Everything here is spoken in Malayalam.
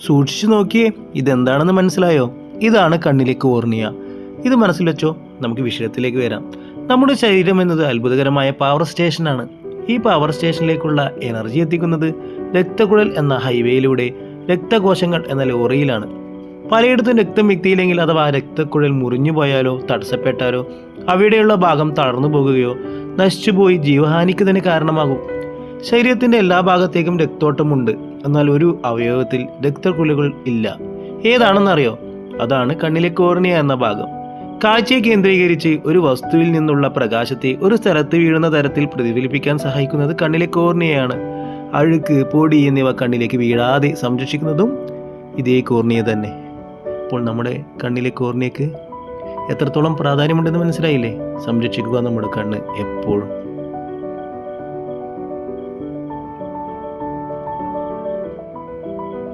സൂക്ഷിച്ചു നോക്കിയേ, ഇതെന്താണെന്ന് മനസ്സിലായോ? ഇതാണ് കണ്ണിലെ കോർണിയ. ഇത് മനസ്സിൽ വെച്ചോ. നമുക്ക് വിഷയത്തിലേക്ക് വരാം. നമ്മുടെ ശരീരം എന്നത് അത്ഭുതകരമായ പവർ സ്റ്റേഷനാണ്. ഈ പവർ സ്റ്റേഷനിലേക്കുള്ള എനർജി എത്തിക്കുന്നത് രക്തക്കുഴൽ എന്ന ഹൈവേയിലൂടെ രക്തകോശങ്ങൾ എന്ന ലോറിയിലാണ്. പലയിടത്തും രക്തം എത്തിയില്ലെങ്കിൽ അഥവാ രക്തക്കുഴൽ മുറിഞ്ഞു പോയാലോ തടസ്സപ്പെട്ടാലോ അവിടെയുള്ള ഭാഗം തളർന്നു പോകുകയോ നശിച്ചുപോയി ജീവഹാനിക്ക് തന്നെ കാരണമാകും. ശരീരത്തിന്റെ എല്ലാ ഭാഗത്തേക്കും രക്തോട്ടമുണ്ട്, എന്നാൽ ഒരു അവയവത്തിൽ രക്തക്കുഴലുകൾ ഇല്ല. ഏതാണെന്നറിയോ? അതാണ് കണ്ണിലെ കോർണിയ എന്ന ഭാഗം. കാഴ്ചയെ കേന്ദ്രീകരിച്ച് ഒരു വസ്തുവിൽ നിന്നുള്ള പ്രകാശത്തെ ഒരു സ്ഥലത്ത് വീഴുന്ന തരത്തിൽ പ്രതിഫലിപ്പിക്കാൻ സഹായിക്കുന്നത് കണ്ണിലെ കോർണിയയാണ്. അഴുക്ക്, പൊടി എന്നിവ കണ്ണിലേക്ക് വീഴാതെ സംരക്ഷിക്കുന്നതും ഇതേ കോർണിയ തന്നെ. അപ്പോൾ നമ്മുടെ കണ്ണിലെ കോർണിയക്ക് എത്രത്തോളം പ്രാധാന്യമുണ്ടെന്ന് മനസ്സിലായില്ലേ? സംരക്ഷിക്കുക നമ്മുടെ കണ്ണ് എപ്പോഴും.